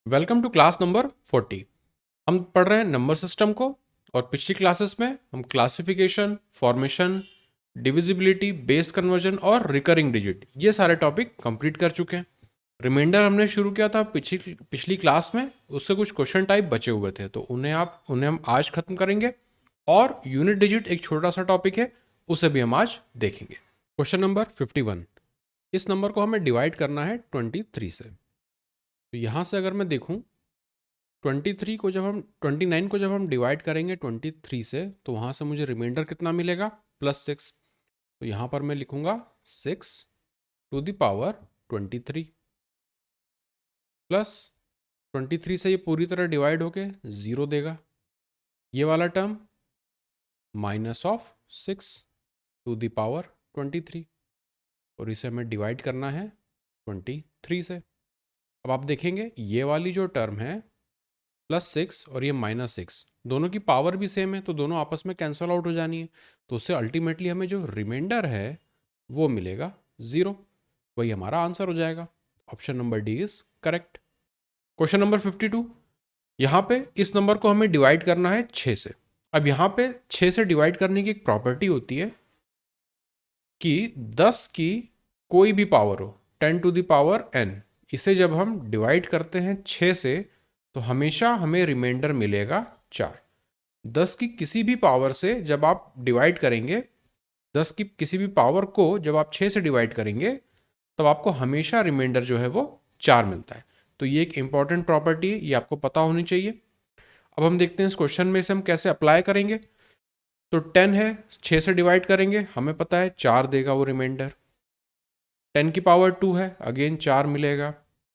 Welcome to class number 40। हम पढ़ रहे हैं नंबर सिस्टम को। और पिछली क्लासेस में हम classification, formation, divisibility, base conversion और रिकरिंग डिजिट ये सारे टॉपिक कंप्लीट कर चुके हैं। रिमाइंडर हमने शुरू किया था पिछली पिछली क्लास में, उससे कुछ क्वेश्चन टाइप बचे हुए थे, तो उन्हें हम आज खत्म करेंगे। और यूनिट डिजिट एक छोटा सा टॉपिक है, उसे भी हम आज देखेंगे। Question number 51। इस नंबर को हमें डिवाइड करना है 23 से। तो यहाँ से अगर मैं देखूँ 29 को जब हम डिवाइड करेंगे 23 से, तो वहाँ से मुझे रिमाइंडर कितना मिलेगा? +6। तो यहाँ पर मैं लिखूँगा 6 टू द पावर 23 प्लस 23 से ये पूरी तरह डिवाइड होके 0 देगा। ये वाला टर्म -6 टू द पावर 23, और इसे हमें डिवाइड करना है 23 से। अब आप देखेंगे ये वाली जो टर्म है +6 और ये -6, दोनों की पावर भी सेम है, तो दोनों आपस में कैंसल आउट हो जानी है। तो उससे अल्टीमेटली हमें जो रिमाइंडर है वो मिलेगा 0। वही हमारा आंसर हो जाएगा। Option number D is correct. Question number 52। यहाँ पे इस नंबर को हमें डिवाइड करना है 6 से। अब यहाँ पे 6 से डिवाइड करने की एक प्रॉपर्टी होती है कि 10 की कोई भी पावर हो, 10 टू द पावर n, इसे जब हम डिवाइड करते हैं 6 से, तो हमेशा हमें रिमाइंडर मिलेगा 4। 10 की किसी भी पावर से जब आप डिवाइड करेंगे, 10 की किसी भी पावर को जब आप 6 से डिवाइड करेंगे, तब आपको हमेशा रिमाइंडर जो है वो 4 मिलता है। तो ये एक इंपॉर्टेंट प्रॉपर्टी है, ये आपको पता होनी चाहिए। अब हम देखते हैं इस क्वेश्चन में इसे हम कैसे अप्लाई करेंगे। तो 10 है, 6 से डिवाइड करेंगे, हमें पता है 4 देगा वो रिमाइंडर। 10 की पावर 2 है, अगेन 4 मिलेगा।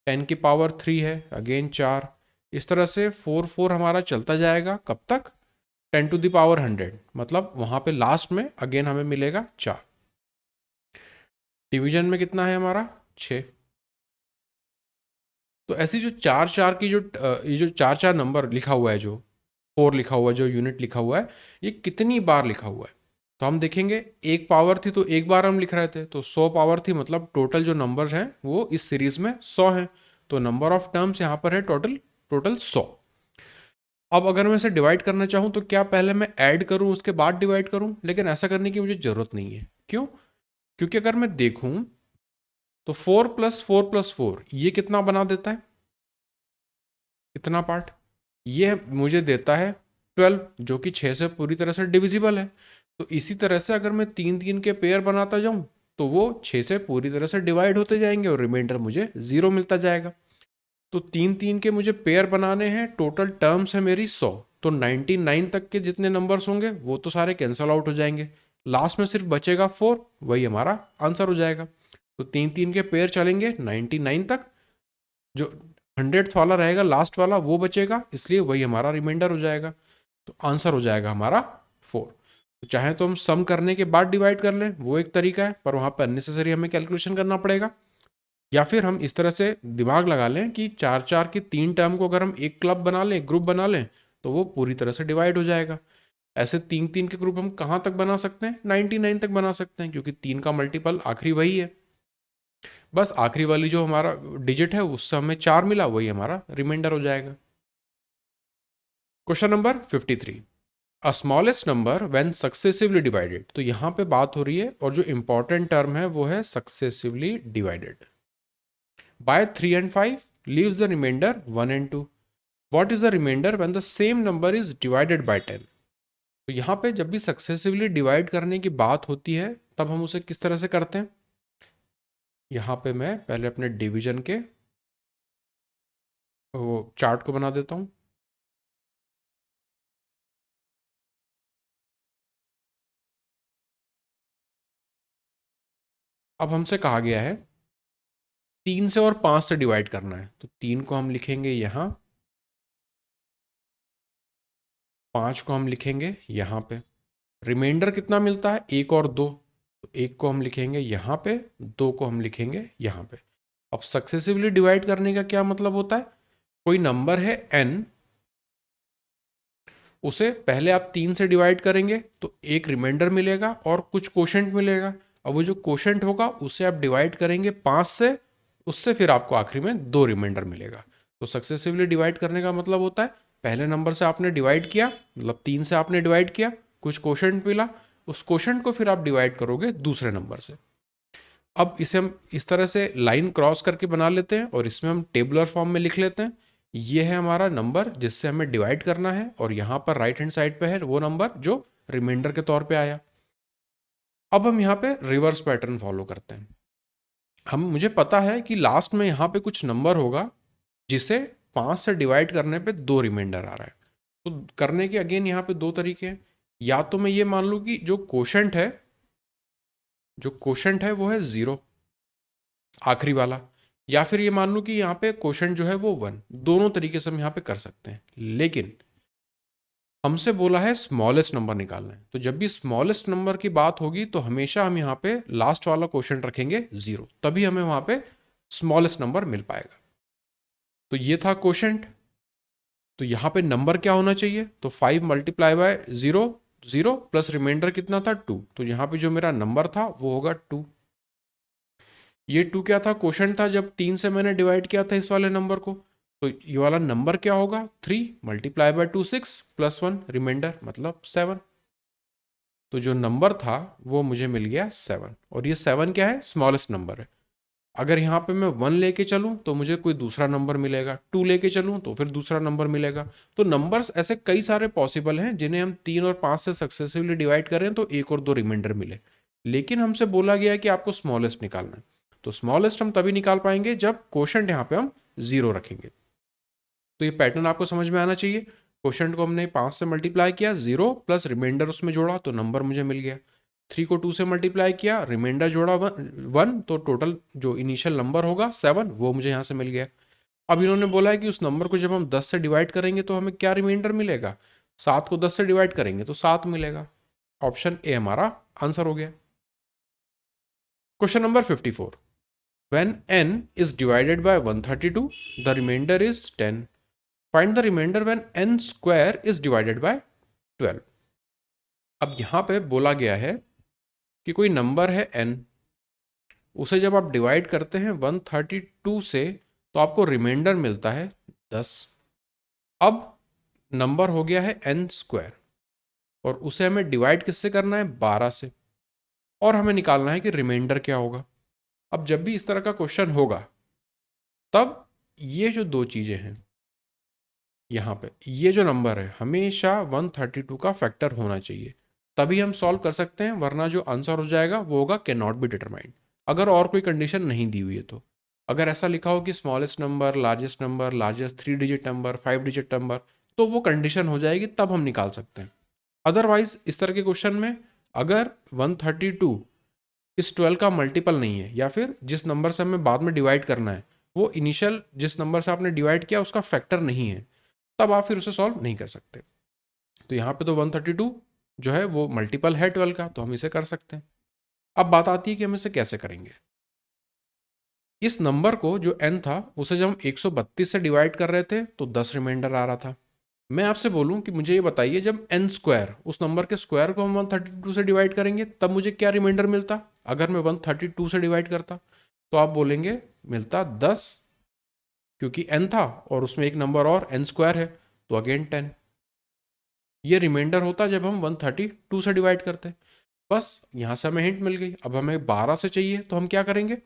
10 की पावर 3 है, अगेन 4। इस तरह से 4 हमारा चलता जाएगा। कब तक? 10 टू द पावर 100, मतलब वहां पे लास्ट में अगेन हमें मिलेगा 4। डिवीजन में कितना है हमारा? 6। तो ऐसी जो 4 4 की ये जो 4 4 नंबर लिखा हुआ है, जो 4 लिखा हुआ है, जो यूनिट लिखा हुआ है, ये कितनी बार लिखा हुआ है? तो हम देखेंगे, एक पावर थी तो एक बार हम लिख रहे थे, तो 100 पावर थी, मतलब टोटल जो नंबर हैं वो इस सीरीज में 100 हैं। तो नंबर ऑफ टर्म्स यहाँ पर है टोटल टोटल 100। अब अगर मैं इसे डिवाइड करना चाहूँ तो क्या पहले मैं ऐड करूँ उसके बाद डिवाइड करूँ? लेकिन ऐसा करने की मुझे ज़रूरत नहीं है। क्यों? क्योंकि अगर मैं देखूँ तो 4 + 4 + 4 ये कितना बना देता है? कितना पार्ट? ये मुझे देता है 12, जो कि 6 से पूरी तरह से डिविजिबल है। तो इसी तरह से अगर मैं 3 3 के पेयर बनाता जाऊं, तो वो 6 से पूरी तरह से डिवाइड होते जाएंगे और रिमाइंडर मुझे 0 मिलता जाएगा। तो 3 3 के मुझे पेयर बनाने हैं, टोटल टर्म्स है मेरी 100। तो 99 तक के जितने नंबर्स होंगे वो तो सारे कैंसल आउट हो जाएंगे। लास्ट में सिर्फ बचेगा 4, वही हमारा आंसर हो जाएगा। तो 3 3 के पेयर चलेंगे 99 तक, जो 100th वाला रहेगा लास्ट वाला वो बचेगा, इसलिए वही हमारा रिमाइंडर हो जाएगा। तो आंसर हो जाएगा हमारा 4। तो चाहे तो हम सम करने के बाद डिवाइड कर लें, वो एक तरीका है, पर वहाँ पर अननेसेसरी हमें कैलकुलेशन करना पड़ेगा। या फिर हम इस तरह से दिमाग लगा लें कि 4 4 की 3 टर्म को अगर हम एक क्लब बना लें, ग्रुप बना लें, तो वो पूरी तरह से डिवाइड हो जाएगा। ऐसे 3 3 के ग्रुप हम कहाँ तक बना सकते हैं? 99 तक बना सकते हैं, क्योंकि 3 का मल्टीपल आखिरी वही है। बस आखिरी वाली जो हमारा डिजिट है उससे हमें 4 मिला, वही हमारा रिमाइंडर हो जाएगा। Question number 53। A smallest number when successively divided. तो यहाँ पे बात हो रही है, और जो इंपॉर्टेंट टर्म है वो है successively divided by 3 and 5 leaves the remainder 1 and 2. What is the remainder when the same number is divided by 10? तो यहाँ पे जब भी सक्सेसिवली डिवाइड करने की बात होती है, तब हम उसे किस तरह से करते हैं? यहाँ पे मैं पहले अपने डिवीजन के वो चार्ट को बना देता हूँ। अब हमसे कहा गया है 3 से और 5 से डिवाइड करना है, तो 3 को हम लिखेंगे यहाँ, 5 को हम लिखेंगे यहाँ पे। रिमाइंडर कितना मिलता है? 1 और 2, तो 1 को हम लिखेंगे यहाँ पे, 2 को हम लिखेंगे यहाँ पे। अब सक्सेसिवली डिवाइड करने का क्या मतलब होता है? कोई नंबर है n, उसे पहले आप 3 से डिवाइड करेंगे तो एक रिमाइंडर मिलेगा और कुछ कोशेंट मिलेगा। अब वो जो कोशेंट होगा उसे आप डिवाइड करेंगे 5 से, उससे फिर आपको आखिरी में 2 रिमाइंडर मिलेगा। तो सक्सेसिवली डिवाइड करने का मतलब होता है पहले नंबर से आपने डिवाइड किया, मतलब 3 से आपने डिवाइड किया, कुछ क्वोशंट मिला, उस क्वोशंट को फिर आप डिवाइड करोगे दूसरे नंबर से। अब इसे हम इस तरह से लाइन क्रॉस करके बना लेते हैं और इसमें हम टेबुलर फॉर्म में लिख लेते हैं। ये है हमारा नंबर जिससे हमें डिवाइड करना है, और यहाँ पर राइट हैंड साइड पे है वो नंबर जो रिमाइंडर के तौर पे आया। अब हम यहाँ पे रिवर्स पैटर्न फॉलो करते हैं। मुझे पता है कि लास्ट में यहाँ पे कुछ नंबर होगा जिसे 5 से डिवाइड करने पे 2 रिमाइंडर आ रहा है। तो करने के अगेन यहाँ पे 2 तरीके हैं। या तो मैं ये मान लूँ कि जो क्वोशंट है वो है 0, आखिरी वाला, या फिर ये मान लूँ कि यहाँ पे क्वोशंट जो है वो 1। दोनों तरीके से हम यहाँ पे कर सकते हैं, लेकिन हमसे बोला है स्मॉलेस्ट नंबर निकालना है। तो जब भी स्मॉलेस्ट नंबर की बात होगी तो हमेशा हम यहाँ पे लास्ट वाला क्वोशंट रखेंगे 0, तभी हमें वहाँ पे स्मॉलेस्ट नंबर मिल पाएगा। तो ये था क्वोशंट। तो यहाँ पे नंबर क्या होना चाहिए, तो 5 मल्टीप्लाई बाय 0, 0 प्लस रिमाइंडर कितना था 2, तो यहाँ पे जो मेरा नंबर था वो होगा 2। ये 2 क्या था, क्वोशंट था जब 3 से मैंने डिवाइड किया था इस वाले नंबर को। तो ये वाला नंबर क्या होगा, 3 मल्टीप्लाई बाय 2 6 प्लस 1 रिमाइंडर मतलब 7। तो जो नंबर था वो मुझे मिल गया 7, और ये 7 क्या है, स्मॉलेस्ट नंबर है। अगर यहाँ पे मैं 1 लेके चलूँ तो मुझे कोई दूसरा नंबर मिलेगा, 2 लेके चलूँ तो फिर दूसरा नंबर मिलेगा। तो नंबर्स ऐसे कई सारे पॉसिबल हैं जिन्हें हम 3 और 5 से सक्सेसिवली डिवाइड करें तो 1 और 2 रिमाइंडर मिले, लेकिन हमसे बोला गया है कि आपको स्मॉलेस्ट निकालना है। तो स्मॉलेस्ट हम तभी निकाल पाएंगे जब क्वोशंट यहाँ पे हम 0 रखेंगे। तो ये पैटर्न आपको समझ में आना चाहिए। क्वोशंट को हमने 5 से मल्टीप्लाई किया, 0 प्लस रिमाइंडर उसमें जोड़ा तो नंबर मुझे मिल गया। 3 को 2 से मल्टीप्लाई किया, रिमाइंडर जोड़ा 1, तो टोटल जो इनिशियल नंबर होगा 7 वो मुझे यहाँ से मिल गया। अब इन्होंने बोला है कि उस नंबर को जब हम 10 से डिवाइड करेंगे तो हमें क्या रिमाइंडर मिलेगा, 7 को 10 से डिवाइड करेंगे तो 7 मिलेगा। ऑप्शन ए हमारा आंसर हो गया। Question number 54, when n is divided by 132 the remainder is 10, find the remainder when n square is divided by 12। अब यहां पे बोला गया है कि कोई नंबर है n, उसे जब आप डिवाइड करते हैं 132 से तो आपको रिमाइंडर मिलता है 10। अब नंबर हो गया है n स्क्वायर, और उसे हमें डिवाइड किससे करना है, 12 से, और हमें निकालना है कि रिमाइंडर क्या होगा। अब जब भी इस तरह का क्वेश्चन होगा तब ये जो दो चीजें हैं यहाँ पे, ये जो नंबर है हमेशा 132 का फैक्टर होना चाहिए, तभी हम सॉल्व कर सकते हैं, वरना जो आंसर हो जाएगा वो होगा कैन नॉट बी डिटरमाइंड, अगर और कोई कंडीशन नहीं दी हुई है तो। अगर ऐसा लिखा हो कि smallest number, largest 3 digit number, 5 digit number, तो वो कंडीशन हो जाएगी, तब हम निकाल सकते हैं। अदरवाइज इस तरह के क्वेश्चन में अगर 132 इस 12 का मल्टीपल नहीं है, या फिर जिस नंबर से हमें बाद में डिवाइड करना है वो इनिशियल जिस नंबर से आपने डिवाइड किया उसका फैक्टर नहीं है, तब आप फिर उसे सॉल्व नहीं कर सकते। तो यहाँ पे तो 132 जो है वो मल्टीपल है 12 का, तो हम इसे कर सकते हैं। अब बात आती है कि हम इसे कैसे करेंगे। इस नंबर को जो n था उसे जब हम 132 से डिवाइड कर रहे थे तो 10 रिमाइंडर आ रहा था। मैं आपसे बोलूं कि मुझे ये बताइए जब n स्क्वायर, उस नंबर के स्क्वायर को हम 132 से डिवाइड करेंगे तब मुझे क्या रिमाइंडर मिलता, अगर मैं 132 से डिवाइड करता, तो आप बोलेंगे मिलता 10, क्योंकि n था और उसमें एक नंबर और n स्क्वायर है तो अगेन 10। ये रिमाइंडर होता जब हम 132 से डिवाइड करते। बस यहां से हमें हिंट मिल गई। अब हमें 12 से चाहिए तो हम क्या करेंगे,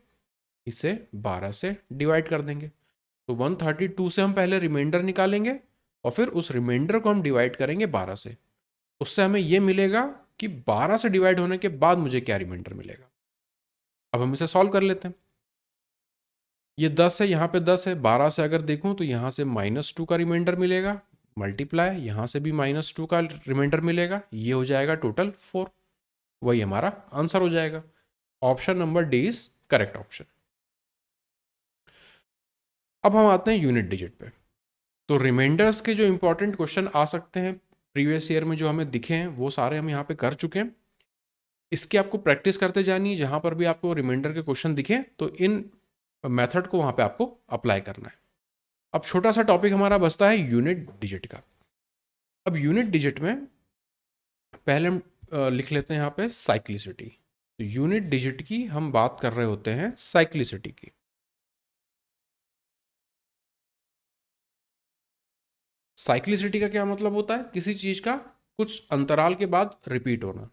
इसे 12 से डिवाइड कर देंगे। तो 132 से हम पहले रिमाइंडर निकालेंगे और फिर उस रिमाइंडर को हम डिवाइड करेंगे 12 से। उससे हमें यह मिलेगा कि 12 से डिवाइड होने के बाद मुझे क्या रिमाइंडर मिलेगा। अब हम इसे सॉल्व कर लेते हैं। ये 10 है, यहाँ पे 10 है, 12 से अगर देखूं तो यहाँ से -2 का रिमाइंडर मिलेगा, मल्टीप्लाई यहाँ से भी -2 का रिमाइंडर मिलेगा, ये हो जाएगा टोटल 4। वही हमारा आंसर हो जाएगा। Option number D is correct option. अब हम आते हैं यूनिट डिजिट पे। तो रिमाइंडर्स के जो इंपॉर्टेंट क्वेश्चन आ सकते हैं प्रीवियस ईयर में जो हमें दिखे हैं वो सारे हम यहाँ पे कर चुके हैं। इसकी आपको प्रैक्टिस करते जानी है, जहां पर भी आपको रिमाइंडर के क्वेश्चन दिखे तो इन मेथड को वहां पे आपको अप्लाई करना है। अब छोटा सा टॉपिक हमारा बचता है यूनिट डिजिट का। अब यूनिट डिजिट में पहले हम लिख लेते हैं यहाँ पे साइक्लिसिटी। तो यूनिट डिजिट की हम बात कर रहे होते हैं साइक्लिसिटी की। साइक्लिसिटी का क्या मतलब होता है? किसी चीज का कुछ अंतराल के बाद रिपीट होना।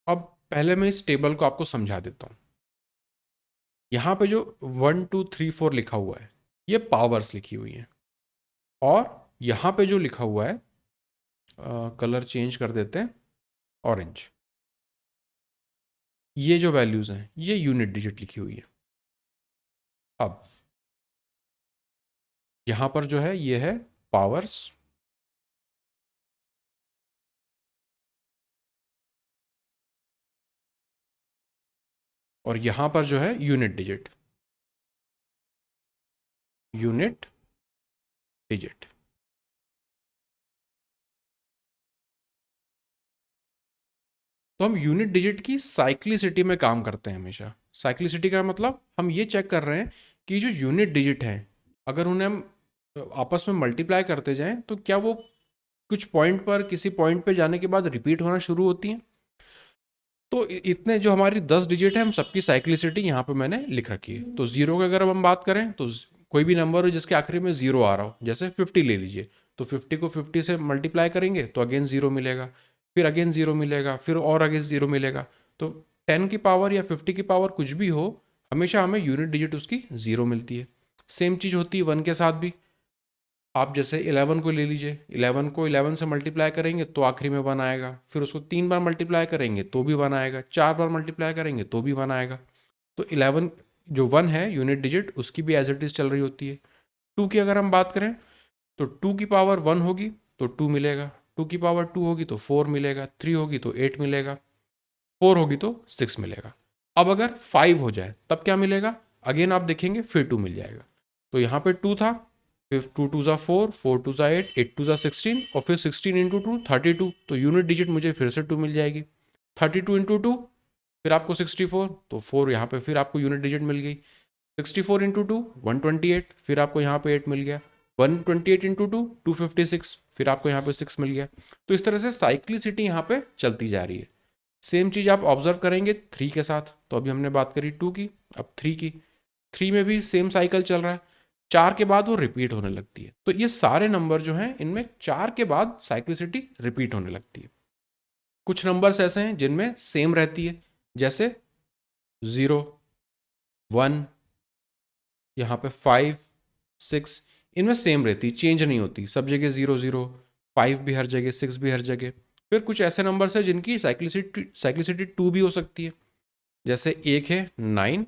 अब पहले मैं इस टेबल को आपको समझा देता हूं। यहां पे जो 1 2 3 4 लिखा हुआ है, ये पावर्स लिखी हुई है। और यहां पे जो लिखा हुआ है, कलर चेंज कर देते हैं, ऑरेंज, ये जो वैल्यूज हैं ये यूनिट डिजिट लिखी हुई है। अब यहां पर जो है ये है पावर्स, और यहां पर जो है यूनिट डिजिट, यूनिट डिजिट। तो हम यूनिट डिजिट की साइक्लिसिटी में काम करते हैं हमेशा। साइक्लिसिटी का मतलब हम ये चेक कर रहे हैं कि जो यूनिट डिजिट हैं, अगर उन्हें हम आपस में मल्टीप्लाई करते जाएं तो क्या वो कुछ पॉइंट पर, किसी पॉइंट पे जाने के बाद रिपीट होना शुरू होती हैं। तो इतने जो हमारी 10 डिजिट है, हम सबकी साइक्लिसिटी यहाँ पे मैंने लिख रखी है। तो जीरो की अगर हम बात करें तो कोई भी नंबर हो जिसके आखिरी में जीरो आ रहा हो, जैसे 50 ले लीजिए, तो 50 को 50 से मल्टीप्लाई करेंगे तो अगेन जीरो मिलेगा, फिर अगेन जीरो मिलेगा, फिर और अगेन जीरो मिलेगा। तो 10 की पावर या 50 की पावर कुछ भी हो, हमेशा हमें यूनिट डिजिट उसकी जीरो मिलती है। सेम चीज़ होती है 1 के साथ भी। आप जैसे 11 को ले लीजिए, 11 को 11 से मल्टीप्लाई करेंगे तो आखिरी में 1 आएगा, फिर उसको 3 बार मल्टीप्लाई करेंगे तो भी 1 आएगा, 4 बार मल्टीप्लाई करेंगे तो भी 1 आएगा। तो 11 जो 1 है यूनिट डिजिट, उसकी भी एज इट इज चल रही होती है। 2 की अगर हम बात करें तो 2 की पावर 1 होगी तो 2 मिलेगा, 2 की पावर 2 होगी तो 4 मिलेगा, 3 होगी तो 8 मिलेगा, 4 होगी तो 6 मिलेगा। अब अगर 5 हो जाए तब क्या मिलेगा? अगेन आप देखेंगे फिर 2 मिल जाएगा। तो यहाँ पे 2 था, फिर 2 2 ज़ा 4, 4 2 ज़ा 8, 8 2 ज़ा 16, और फिर 16 इंटू 2 32। तो यूनिट डिजिट मुझे फिर से 2 मिल जाएगी। 32 इंटू 2 फिर आपको 64, तो 4 यहाँ पे फिर आपको यूनिट डिजिट मिल गई। 64 इंटू 2 128, फिर आपको यहाँ पे 8 मिल गया। 128 इंटू 2 256, फिर आपको यहाँ पे 6 मिल गया। तो इस तरह से साइक्लिसिटी यहाँ पे चलती जा रही है। सेम चीज़ आप ऑब्जर्व करेंगे 3 के साथ। तो अभी हमने बात करी 2 की, अब 3 की। 3 में भी सेम साइकिल चल रहा है, 4 के बाद वो रिपीट होने लगती है। तो ये सारे नंबर जो हैं इनमें 4 के बाद साइक्लिसिटी रिपीट होने लगती है। कुछ नंबर्स ऐसे हैं जिनमें सेम रहती है, जैसे 0 1, यहाँ पे 5 6, इनमें सेम रहती है, चेंज नहीं होती, सब जगह 0 0, 5 भी हर जगह, 6 भी हर जगह। फिर कुछ ऐसे नंबर्स हैं जिनकी साइक्लिसिटी 2 भी हो सकती है, जैसे एक है 9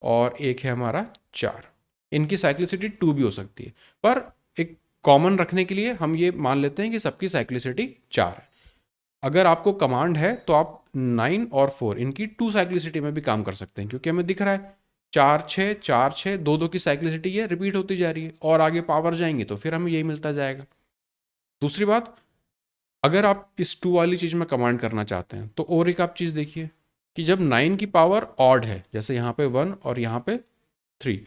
और एक है हमारा 4। इनकी साइक्लिसिटी 2 भी हो सकती है, पर एक कॉमन रखने के लिए हम ये मान लेते हैं कि सबकी साइक्लिसिटी 4 है। अगर आपको कमांड है तो आप 9 और 4 इनकी 2 साइक्लिसिटी में भी काम कर सकते हैं, क्योंकि हमें दिख रहा है 4 6 4 6 2 2 की साइक्लिसिटी ये रिपीट होती जा रही है, और आगे पावर जाएंगे तो फिर हमें यही मिलता जाएगा। दूसरी बात, अगर आप इस 2 वाली चीज़ में कमांड करना चाहते हैं तो और एक आप चीज़ देखिए कि जब 9 की पावर ऑड है, जैसे यहाँ पे 1 और यहाँ पे 3,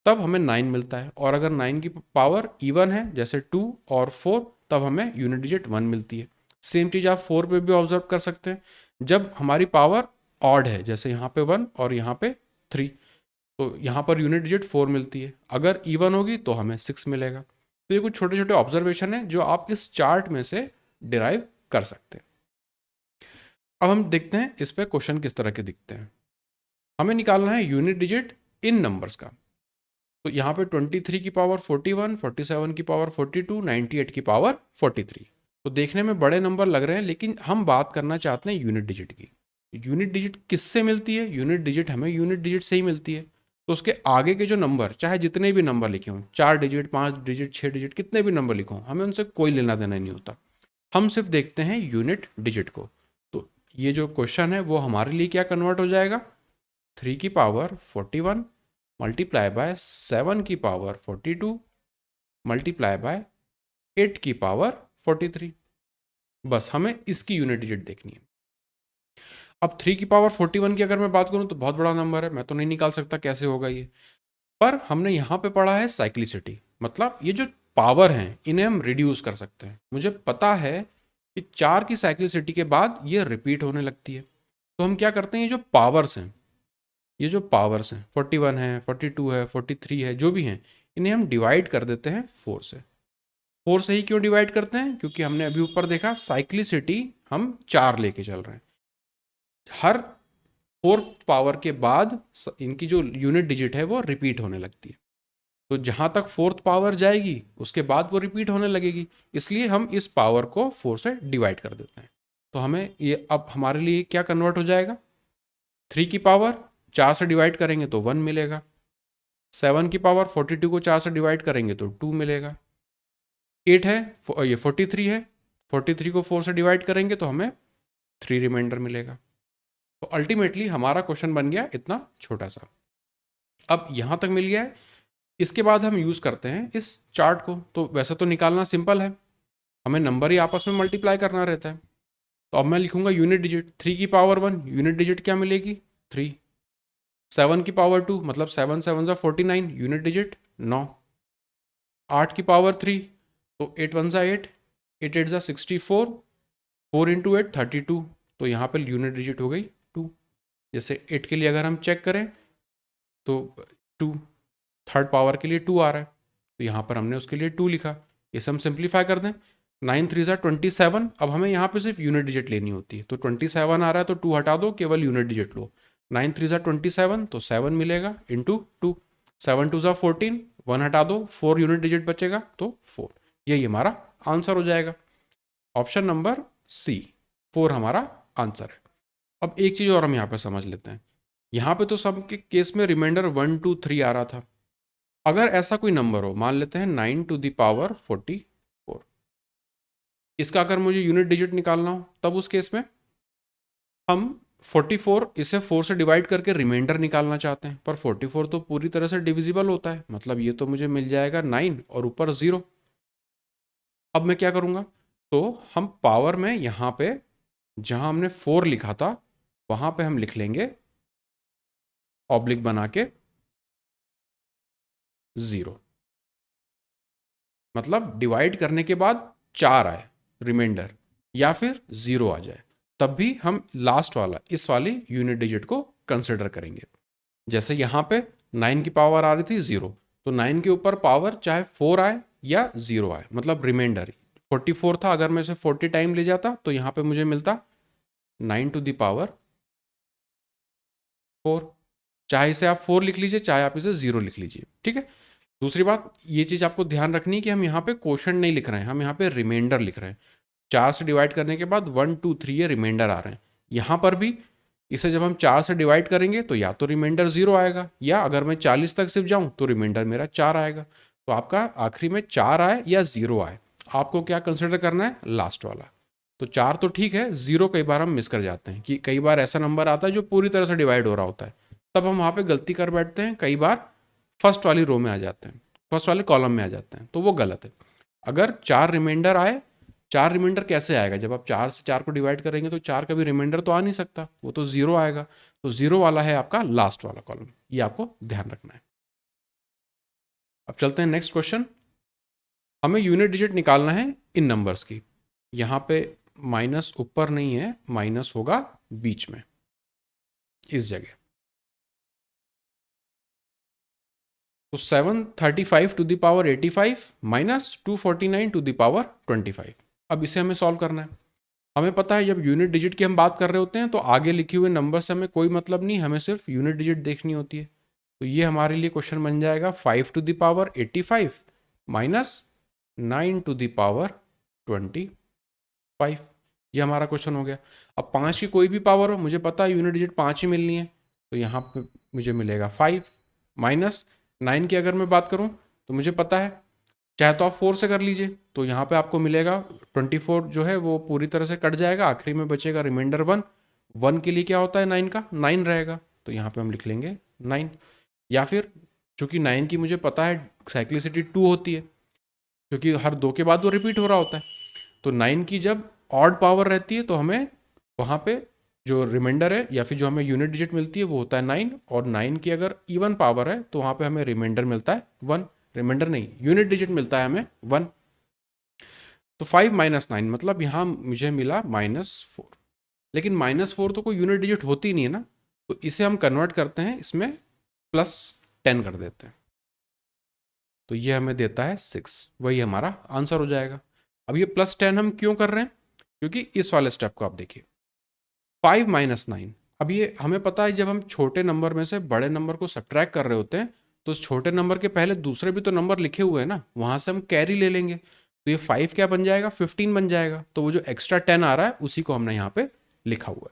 तब हमें 9 मिलता है। और अगर 9 की पावर इवन है, जैसे 2 और 4, तब हमें यूनिट डिजिट 1 मिलती है। सेम चीज़ आप 4 पे भी ऑब्जर्व कर सकते हैं, जब हमारी पावर ऑड है, जैसे यहाँ पे 1 और यहाँ पे 3, तो यहाँ पर यूनिट डिजिट 4 मिलती है। अगर इवन होगी तो हमें 6 मिलेगा। तो ये कुछ छोटे छोटे ऑब्जर्वेशन है जो आप इस चार्ट में से डिराइव कर सकते हैं। अब हम देखते हैं इस पे क्वेश्चन किस तरह के दिखते हैं। हमें निकालना है यूनिट डिजिट इन नंबर्स का। तो यहाँ पे 23 की पावर 41, 47 की पावर 42, 98 की पावर 43। तो देखने में बड़े नंबर लग रहे हैं, लेकिन हम बात करना चाहते हैं यूनिट डिजिट की। यूनिट डिजिट किससे मिलती है? यूनिट डिजिट हमें यूनिट डिजिट से ही मिलती है। तो उसके आगे के जो नंबर, चाहे जितने भी नंबर लिखे हों, 4 डिजिट, 5 डिजिट, 6 डिजिट, कितने भी नंबर लिखे हों, हमें उनसे कोई लेना देना नहीं होता। हम सिर्फ देखते हैं यूनिट डिजिट को। तो ये जो क्वेश्चन है वो हमारे लिए क्या कन्वर्ट हो जाएगा? 3 की पावर 41 मल्टीप्लाई बाय 7 की पावर 42 मल्टीप्लाई बाय 8 की पावर 43। बस हमें इसकी यूनिट डिजिट देखनी है। अब 3 की पावर 41 की अगर मैं बात करूं तो बहुत बड़ा नंबर है, मैं तो नहीं निकाल सकता, कैसे होगा ये। पर हमने यहां पे पढ़ा है साइक्लिसिटी, मतलब ये जो पावर हैं इन्हें हम रिड्यूस कर सकते हैं। मुझे पता है कि 4 की साइक्लिसिटी के बाद ये रिपीट होने लगती है। तो हम क्या करते हैं, ये जो पावर्स हैं, ये जो पावर्स हैं 41 है, 42 है, 43 है, जो भी हैं, इन्हें हम डिवाइड कर देते हैं 4 से। 4 से ही क्यों डिवाइड करते हैं? क्योंकि हमने अभी ऊपर देखा साइक्लिसिटी हम 4 लेके चल रहे हैं। हर 4th पावर के बाद इनकी जो यूनिट डिजिट है वो रिपीट होने लगती है। तो जहां तक 4th पावर जाएगी उसके बाद वो रिपीट होने लगेगी, इसलिए हम इस पावर को 4 से डिवाइड कर देते हैं। तो हमें ये अब हमारे लिए क्या कन्वर्ट हो जाएगा? 3 की पावर 4 से डिवाइड करेंगे तो 1 मिलेगा। 7 की पावर 42 को 4 से डिवाइड करेंगे तो 2 मिलेगा। 8 है, ये 43 है, 43 को 4 से डिवाइड करेंगे तो हमें 3 रिमाइंडर मिलेगा। तो अल्टीमेटली हमारा क्वेश्चन बन गया इतना छोटा सा। अब यहां तक मिल गया है। इसके बाद हम यूज करते हैं इस चार्ट को। तो वैसे तो निकालना सिंपल है, हमें नंबर ही आपस में मल्टीप्लाई करना रहता है। तो अब मैं लिखूंगा यूनिट डिजिट। 3 की पावर 1 यूनिट डिजिट क्या मिलेगी? 3। 7 की पावर 2 मतलब 7 7 जा 49 यूनिट डिजिट 9। 8 की पावर 3 तो 8 1 जा 8, 8 8 जा 64, 4 इंटू 8 32। तो यहाँ पर यूनिट डिजिट हो गई 2। जैसे 8 के लिए अगर हम चेक करें तो 2, थर्ड पावर के लिए 2 आ रहा है, तो यहाँ पर हमने उसके लिए 2 लिखा। इसे हम सिंप्लीफाई कर दें, 9 3 जा 27। अब हमें यहाँ पे सिर्फ यूनिट डिजिट लेनी होती है, तो 27 आ रहा है तो 2 हटा दो, केवल यूनिट डिजिट लो। 9 3 जा 27 तो 7 मिलेगा इंटू 2। 7 2 जा 14, 1 हटा दो, 4 यूनिट डिजिट बचेगा तो 4। यही हमारा आंसर हो जाएगा। ऑप्शन नंबर सी 4 हमारा आंसर है। अब एक चीज़ और हम यहाँ पे समझ लेते हैं। यहाँ पे तो सब के केस में रिमाइंडर 1 2 3 आ रहा था। अगर ऐसा कोई नंबर हो, मान लेते हैं 9 टू द पावर 44, इसका अगर मुझे यूनिट डिजिट निकालना हो तब उस केस में हम 44 इसे 4 से डिवाइड करके रिमाइंडर निकालना चाहते हैं, पर 44 तो पूरी तरह से डिविजिबल होता है, मतलब ये तो मुझे मिल जाएगा 9 और ऊपर 0। अब मैं क्या करूंगा? तो हम पावर में यहां पे जहां हमने 4 लिखा था वहां पे हम लिख लेंगे ऑब्लिक बना के 0, मतलब डिवाइड करने के बाद 4 आए रिमाइंडर या फिर 0 आ जाए, तब भी हम लास्ट वाला इस वाली यूनिट डिजिट को कंसिडर करेंगे। जैसे यहाँ पे 9 की पावर आ रही थी 0, तो 9 के ऊपर पावर चाहे 4 आए या 0 आए, मतलब रिमाइंडर 44 था, अगर मैं इसे 40 टाइम ले जाता तो यहाँ पे मुझे मिलता 9 टू द पावर 4। चाहे इसे आप 4 लिख लीजिए, चाहे आप इसे 0 लिख लीजिए, ठीक है। दूसरी बात ये चीज़ आपको ध्यान रखनी है कि हम यहाँ पे क्वोशंट नहीं लिख रहे हैं, हम यहाँ पे रिमाइंडर लिख रहे हैं। 4 से डिवाइड करने के बाद 1 2 3 ये रिमाइंडर आ रहे हैं। यहाँ पर भी इसे जब हम 4 से डिवाइड करेंगे तो या तो रिमाइंडर 0 आएगा, या अगर मैं 40 तक सिर्फ जाऊँ तो रिमाइंडर मेरा 4 आएगा। तो आपका आखिरी में 4 आए या 0 आए, आपको क्या कंसिडर करना है? लास्ट वाला। तो 4 तो ठीक है, 0 कई बार हम मिस कर जाते हैं कि कई बार ऐसा नंबर आता है जो पूरी तरह से डिवाइड हो रहा होता है, तब हम वहाँ पे गलती कर बैठते हैं, कई बार फर्स्ट वाली रो में आ जाते हैं, फर्स्ट वाले कॉलम में आ जाते हैं, तो वो गलत है। अगर 4 रिमाइंडर आए, 4 रिमाइंडर कैसे आएगा? जब आप 4 से 4 को डिवाइड करेंगे तो 4 का भी रिमाइंडर तो आ नहीं सकता, वो तो 0 आएगा। तो 0 वाला है आपका लास्ट वाला कॉलम, ये आपको ध्यान रखना है। अब चलते हैं नेक्स्ट क्वेश्चन। हमें यूनिट डिजिट निकालना है इन नंबर्स की। यहाँ पे माइनस ऊपर नहीं है, माइनस होगा बीच में इस जगह। तो 735 to the power 85 minus 249 to the power 25। अब इसे हमें सॉल्व करना है। हमें पता है जब यूनिट डिजिट की हम बात कर रहे होते हैं तो आगे लिखे हुए नंबर से हमें कोई मतलब नहीं, हमें सिर्फ यूनिट डिजिट देखनी होती है। तो ये हमारे लिए क्वेश्चन बन जाएगा 5 to the power 85 minus 9 to the power 25। ये हमारा क्वेश्चन हो गया। अब 5 की कोई भी पावर हो, मुझे पता है यूनिट डिजिट 5 ही मिलनी है, तो यहाँ पे मुझे मिलेगा 5 माइनस 9 की अगर मैं बात करूँ तो मुझे पता है, चाहे तो आप 4 से कर लीजिए, तो यहाँ पे आपको मिलेगा 24 जो है वो पूरी तरह से कट जाएगा, आखिरी में बचेगा रिमाइंडर 1। 1 के लिए क्या होता है 9 का? 9 रहेगा, तो यहाँ पे हम लिख लेंगे 9। या फिर चूंकि 9 की मुझे पता है साइक्लिसिटी 2 होती है, क्योंकि हर 2 के बाद वो रिपीट हो रहा होता है, तो 9 की जब ऑड पावर रहती है तो हमें वहाँ पे जो रिमाइंडर है या फिर जो हमें यूनिट डिजिट मिलती है वो होता है 9, और 9 की अगर इवन पावर है तो वहाँ पे हमें रिमाइंडर मिलता है 1, रिमाइंडर नहीं यूनिट डिजिट मिलता है हमें 1। तो 5 माइनस 9 मतलब यहाँ मुझे मिला -4, लेकिन -4 तो कोई यूनिट डिजिट होती नहीं है ना, तो इसे हम कन्वर्ट करते हैं, इसमें +10 कर देते हैं। तो ये हमें देता है 6, वही हमारा आंसर हो जाएगा। अब ये +10 हम क्यों कर रहे हैं, क्योंकि इस वाले स्टेप को आप देखिए, 5 - 9। अब ये हमें पता है जब हम छोटे नंबर में से बड़े नंबर को सब्ट्रैक्ट कर रहे होते हैं तो उस छोटे नंबर के पहले दूसरे भी तो नंबर लिखे हुए हैं ना, वहां से हम कैरी ले लेंगे, तो ये 5 क्या बन जाएगा, 15 बन जाएगा। तो वो जो एक्स्ट्रा 10 आ रहा है उसी को हमने यहाँ पे लिखा हुआ है।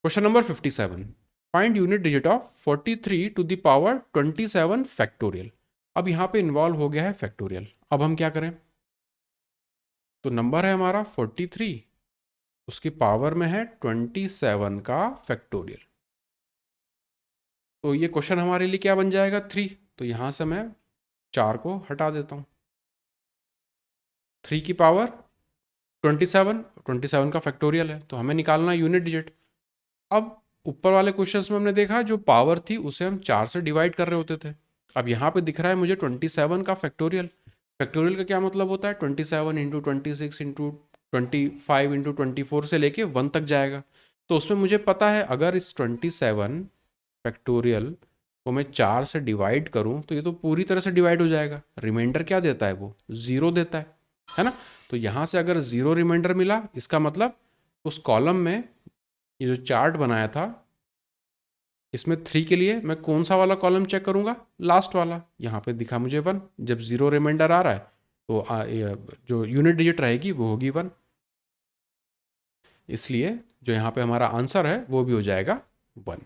Question number 57, find unit digit of 43 to the power 27 factorial. अब यहाँ पे इन्वॉल्व हो गया है फैक्टोरियल। अब हम क्या करें, तो नंबर है हमारा 43, उसकी पावर में है 27 का फैक्टोरियल। तो ये क्वेश्चन हमारे लिए क्या बन जाएगा, 3। तो यहां से मैं 4 को हटा देता हूं। 3 की पावर 27 का फैक्टोरियल है, तो हमें निकालना है यूनिट डिजिट। अब ऊपर वाले क्वेश्चंस में हमने देखा जो पावर थी उसे हम 4 से डिवाइड कर रहे होते थे। अब यहाँ पे दिख रहा है मुझे 27 का फैक्टोरियल। फैक्टोरियल का क्या मतलब होता है, 27 इंटू 26 इंटू 25 इंटू 24 से लेके 1 तक जाएगा। तो उसमें मुझे पता है अगर इस 27 फैक्टोरियल को मैं 4 से डिवाइड करूं तो ये तो पूरी तरह से डिवाइड हो जाएगा। रिमाइंडर क्या देता है, वो 0 देता है ना। तो यहां से अगर 0 रिमाइंडर मिला, इसका मतलब उस कॉलम में ये जो चार्ट बनाया था इसमें 3 के लिए मैं कौन सा वाला कॉलम चेक करूंगा, लास्ट वाला। यहाँ पे दिखा मुझे 1, जब 0 रिमाइंडर आ रहा है तो जो यूनिट डिजिट रहेगी वो होगी 1। इसलिए जो यहाँ पे हमारा आंसर है वो भी हो जाएगा 1।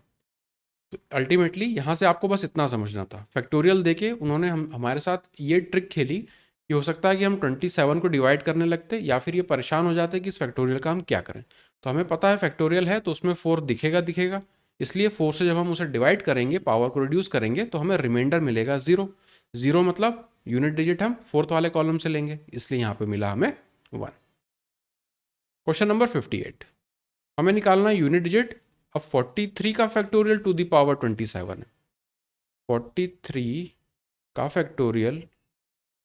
तो अल्टीमेटली यहाँ से आपको बस इतना समझना था, फैक्टोरियल देके उन्होंने हमारे साथ ये ट्रिक खेली कि हो सकता है कि हम 27 को डिवाइड करने लगते या फिर ये परेशान हो जाते कि इस फैक्टोरियल का हम क्या करें। तो हमें पता है फैक्टोरियल है तो उसमें 4 दिखेगा, इसलिए 4 से जब हम उसे डिवाइड करेंगे, पावर को रिड्यूस करेंगे, तो हमें रिमाइंडर मिलेगा 0। 0 मतलब यूनिट डिजिट हम 4th वाले कॉलम से लेंगे, इसलिए यहाँ पे मिला हमें 1। क्वेश्चन नंबर 58, हमें निकालना है यूनिट डिजिट। अब 43 का फैक्टोरियल टू द पावर 27 है। 43 का factorial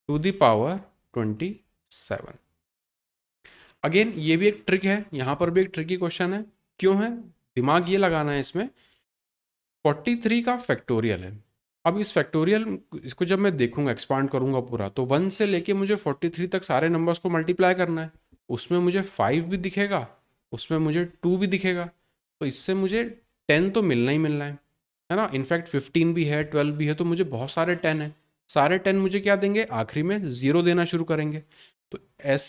two the power 27। Again ये भी एक ट्रिक है, यहां पर भी एक ट्रिकी क्वेश्चन है। क्यों है, दिमाग ये लगाना है इसमें। 43 का फैक्टोरियल है। अब इस फैक्टोरियल इसको जब मैं देखूंगा, एक्सपांड करूंगा पूरा, तो 1 से लेके मुझे 43 तक सारे नंबर्स को मल्टीप्लाई करना है। उसमें मुझे 5 भी दिखेगा, उसमें मुझे 2 भी दिखेगा, तो इससे मुझे 10 तो मिलना ही मिलना है ना। इनफैक्ट 15 भी है, 12 भी है, तो मुझे बहुत सारे 10 है। सारे 10 मुझे क्या देंगे, आखिरी में 0 देना शुरू करेंगे। तो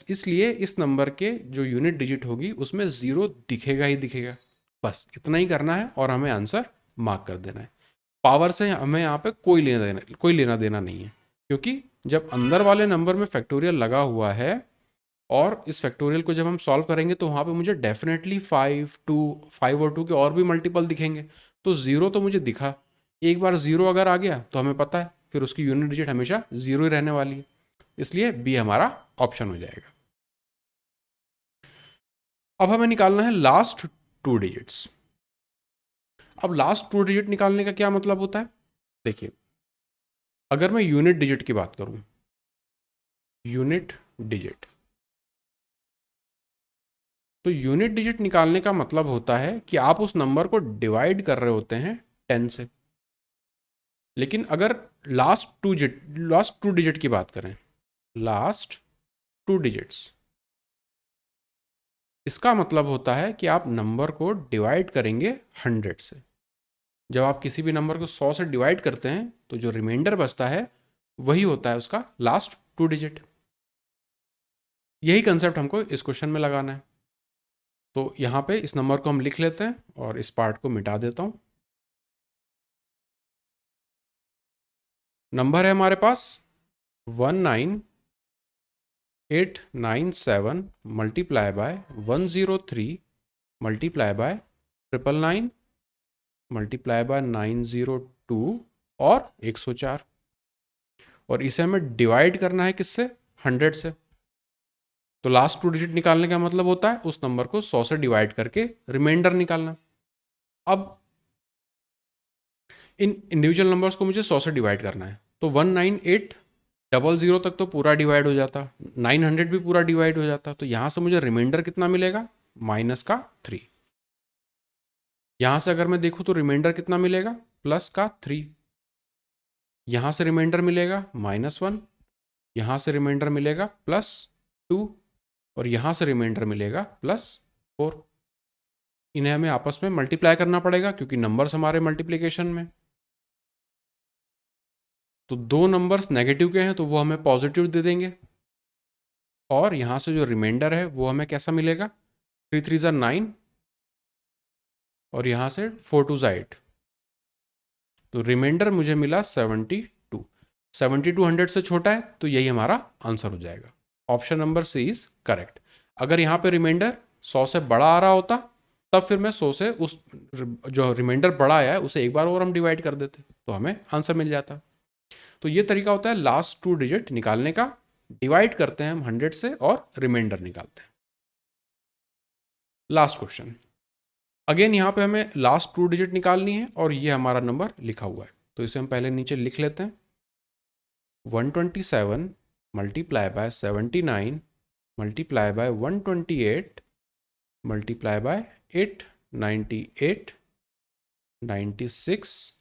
इसलिए इस नंबर के जो यूनिट डिजिट होगी उसमें 0 दिखेगा ही दिखेगा। बस इतना ही करना है और हमें आंसर मार्क कर देना है। पावर से हमें यहाँ पे कोई लेना देना नहीं है, क्योंकि जब अंदर वाले नंबर में फैक्टोरियल लगा हुआ है और इस फैक्टोरियल को जब हम सॉल्व करेंगे तो वहाँ पे मुझे डेफिनेटली 5 और 2 के और भी मल्टीपल दिखेंगे। तो 0 तो मुझे दिखा, एक बार 0 अगर आ गया तो हमें पता है फिर उसकी यूनिट डिजिट हमेशा 0 ही रहने वाली है, इसलिए बी हमारा ऑप्शन हो जाएगा। अब हमें निकालना है लास्ट 2 डिजिट्स। अब लास्ट 2 डिजिट निकालने का क्या मतलब होता है, देखिए अगर मैं यूनिट डिजिट की बात करूं, यूनिट डिजिट, तो यूनिट डिजिट निकालने का मतलब होता है कि आप उस नंबर को डिवाइड कर रहे होते हैं 10 से। लेकिन अगर लास्ट टू डिजिट की बात करें, लास्ट 2 डिजिट्स, इसका मतलब होता है कि आप नंबर को डिवाइड करेंगे 100 से। जब आप किसी भी नंबर को 100 से डिवाइड करते हैं तो जो रिमाइंडर बचता है वही होता है उसका लास्ट 2 डिजिट। यही कंसेप्ट हमको इस क्वेश्चन में लगाना है। तो यहाँ पे इस नंबर को हम लिख लेते हैं और इस पार्ट को मिटा देता हूँ। नंबर है हमारे पास 19897 multiply by 103 multiply by 999 multiply by 902 और 104, और इसे हमें डिवाइड करना है किससे, 100 से। तो लास्ट 2 डिजिट निकालने का मतलब होता है उस नंबर को 100 से डिवाइड करके रिमाइंडर निकालना। अब इन इंडिविजुअल नंबर्स को मुझे 100 से डिवाइड करना है, तो 19800 तक तो पूरा डिवाइड हो जाता, 900 भी पूरा डिवाइड हो जाता। तो यहां से मुझे रिमाइंडर कितना मिलेगा, -3। यहां से अगर मैं देखूं तो रिमाइंडर कितना मिलेगा, +3। यहाँ से रिमाइंडर मिलेगा -1, यहाँ से रिमाइंडर मिलेगा +2 और यहाँ से रिमाइंडर मिलेगा +4। इन्हें हमें आपस में मल्टीप्लाई करना पड़ेगा क्योंकि नंबर्स हमारे मल्टीप्लिकेशन में, तो दो नंबर्स नेगेटिव के हैं तो वो हमें पॉजिटिव दे देंगे, और यहाँ से जो रिमाइंडर है वो हमें कैसा मिलेगा, 3 3 9 और यहाँ से 4 2 8, तो रिमाइंडर मुझे मिला 72। 72 100 से छोटा है तो यही हमारा आंसर हो जाएगा। Option number C is correct. अगर यहाँ पे रिमाइंडर 100 से बड़ा आ रहा होता तब फिर मैं 100 से उस जो रिमाइंडर बड़ा आया है उसे एक बार और हम डिवाइड कर देते तो हमें आंसर मिल जाता। तो ये तरीका होता है लास्ट 2 डिजिट निकालने का। डिवाइड करते हैं हम 100 से और रिमाइंडर निकालते हैं। लास्ट क्वेश्चन, अगेन यहाँ पे हमें लास्ट 2 डिजिट निकालनी है और ये हमारा नंबर लिखा हुआ है, तो इसे हम पहले नीचे लिख लेते हैं। 127 multiply by 79 multiply by 128 multiply by 8 98 96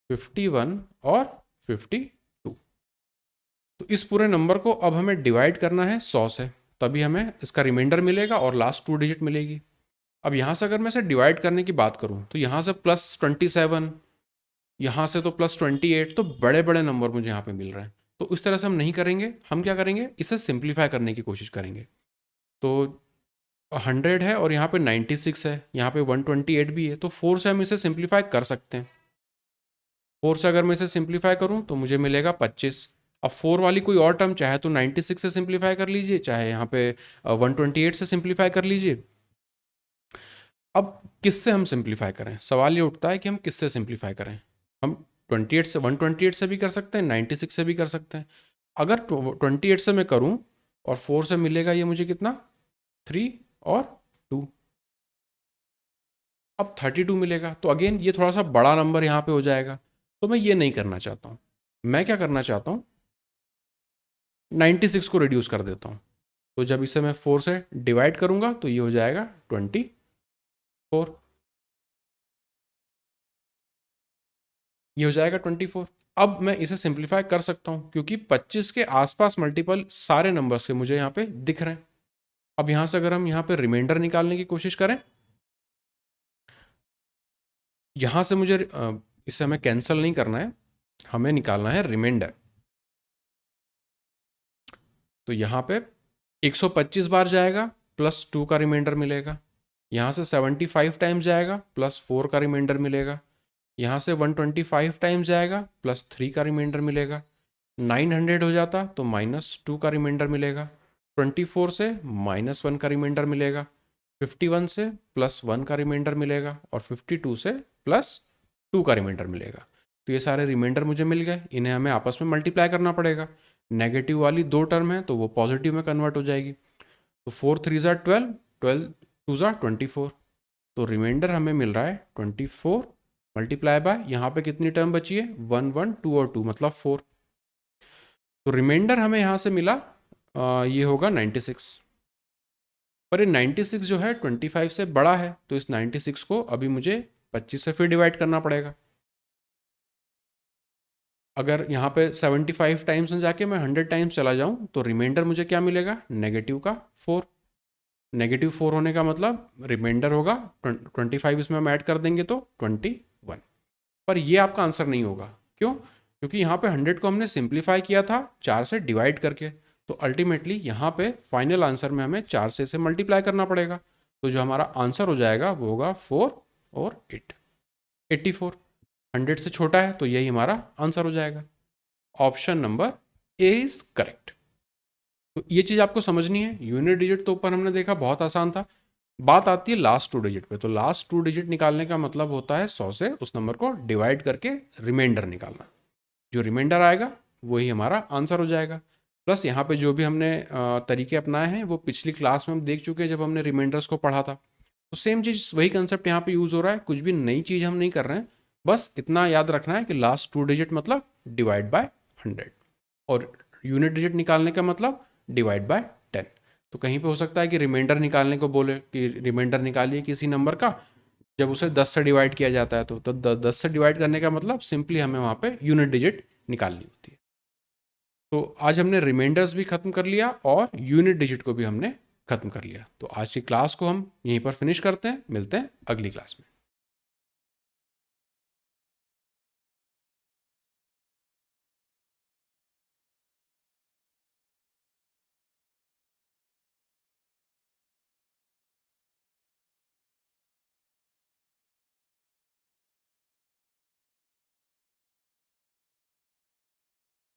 51 और 52। तो इस पूरे नंबर को अब हमें डिवाइड करना है 100 से, तभी हमें इसका रिमाइंडर मिलेगा और लास्ट 2 डिजिट मिलेगी। अब यहाँ से अगर मैं इसे डिवाइड करने की बात करूँ तो यहाँ से +27, यहाँ से तो +28, तो बड़े बड़े नंबर मुझे यहाँ पे मिल रहे हैं। तो इस तरह से हम नहीं करेंगे, हम क्या करेंगे, इसे सिंप्लीफाई करने की कोशिश करेंगे। तो 100 है और यहाँ पे 96 है, यहाँ पे 128 भी है, तो 4 से हम इसे सिंप्लीफाई कर सकते हैं। 4 से अगर मैं इसे सिंप्लीफाई करूँ तो मुझे मिलेगा 25। अब 4 वाली कोई और टर्म चाहे तो 96 से सिंप्लीफाई कर लीजिए, चाहे यहाँ पे 128 से सिंप्लीफाई कर लीजिए। अब किससे हम सिंप्लीफाई करें, सवाल ये उठता है कि हम किससे सिंप्लीफाई करें। हम 28 से 128 से भी कर सकते हैं, 96 से भी कर सकते हैं। अगर 28 से मैं करूं और 4 से मिलेगा ये मुझे कितना, 3 और 2, अब 32 मिलेगा। तो अगेन ये थोड़ा सा बड़ा नंबर यहाँ पे हो जाएगा, तो मैं ये नहीं करना चाहता हूँ। मैं क्या करना चाहता हूँ, 96 को रिड्यूस कर देता हूँ। तो जब इसे मैं 4 से डिवाइड करूंगा तो ये हो जाएगा 24, ये हो जाएगा 24। अब मैं इसे सिंप्लीफाई कर सकता हूं क्योंकि 25 के आसपास मल्टीपल सारे नंबर्स के मुझे यहाँ पे दिख रहे हैं। अब यहाँ से अगर हम यहाँ पे रिमाइंडर निकालने की कोशिश करें, यहाँ से मुझे इसे हमें कैंसिल नहीं करना है, हमें निकालना है रिमाइंडर। तो यहाँ पे 125 बार जाएगा, +2 का रिमाइंडर मिलेगा। यहाँ से 75 टाइम्स जाएगा, +4 का रिमाइंडर मिलेगा। यहाँ से 125 टाइम्स जाएगा, +3 का रिमाइंडर मिलेगा। 900 हो जाता तो -2 का रिमाइंडर मिलेगा। 24 से -1 का रिमाइंडर मिलेगा। 51 से +1 का रिमाइंडर मिलेगा और 52 से +2 का रिमाइंडर मिलेगा। तो ये सारे रिमाइंडर मुझे मिल गए, इन्हें हमें आपस में मल्टीप्लाई करना पड़ेगा। नेगेटिव वाली 2 टर्म है तो वो पॉजिटिव में कन्वर्ट हो जाएगी। तो 4 3 ज़ा 12, 12 2 ज़ा 24, तो रिमाइंडर हमें मिल रहा है 24 मल्टीप्लाई बाय, यहाँ पे कितनी टर्म बची है, 1 1 2 और 2 मतलब 4। तो रिमाइंडर हमें यहाँ से मिला ये होगा 96। पर ये 96 जो है 25 से बड़ा है, तो इस 96 को अभी मुझे 25 से फिर डिवाइड करना पड़ेगा। अगर यहाँ पे 75 टाइम्स में जाके मैं 100 टाइम्स चला जाऊँ तो रिमाइंडर मुझे क्या मिलेगा, नेगेटिव का 4। नेगेटिव 4 होने का मतलब रिमाइंडर होगा 25, इसमें हम ऐड कर देंगे तो 21। पर ये आपका आंसर नहीं होगा, क्यों, क्योंकि यहाँ पे 100 को हमने सिंप्लीफाई किया था 4 से डिवाइड करके, तो अल्टीमेटली यहाँ पे फाइनल आंसर में हमें 4 से इसे मल्टीप्लाई करना पड़ेगा। तो जो हमारा आंसर हो जाएगा वो होगा 4 और 8, 84। 100 से छोटा है तो यही हमारा आंसर हो जाएगा। Option number A is correct. तो ये चीज़ आपको समझनी है। यूनिट डिजिट तो ऊपर हमने देखा बहुत आसान था, बात आती है लास्ट 2 डिजिट पे। तो लास्ट 2 डिजिट निकालने का मतलब होता है 100 से उस नंबर को डिवाइड करके रिमाइंडर निकालना। जो रिमाइंडर आएगा वही हमारा आंसर हो जाएगा। प्लस यहाँ पे जो भी हमने तरीके अपनाए हैं वो पिछली क्लास में हम देख चुके हैं जब हमने रिमाइंडर्स को पढ़ा था। तो सेम चीज़, वही कंसेप्ट यहाँ पे यूज़ हो रहा है, कुछ भी नई चीज़ हम नहीं कर रहे हैं। बस इतना याद रखना है कि लास्ट 2 डिजिट मतलब डिवाइड बाय 100 और यूनिट डिजिट निकालने का मतलब डिवाइड बाय 10। तो कहीं पे हो सकता है कि रिमाइंडर निकालने को बोले कि रिमाइंडर निकालिए किसी नंबर का, जब उसे 10 से डिवाइड किया जाता है तो 10 से डिवाइड करने का मतलब सिंपली हमें वहाँ पे यूनिट डिजिट निकालनी होती है। तो आज हमने रिमाइंडर्स भी ख़त्म कर लिया और यूनिट डिजिट को भी हमने ख़त्म कर लिया। तो आज की क्लास को हम यहीं पर फिनिश करते हैं, मिलते हैं अगली क्लास में।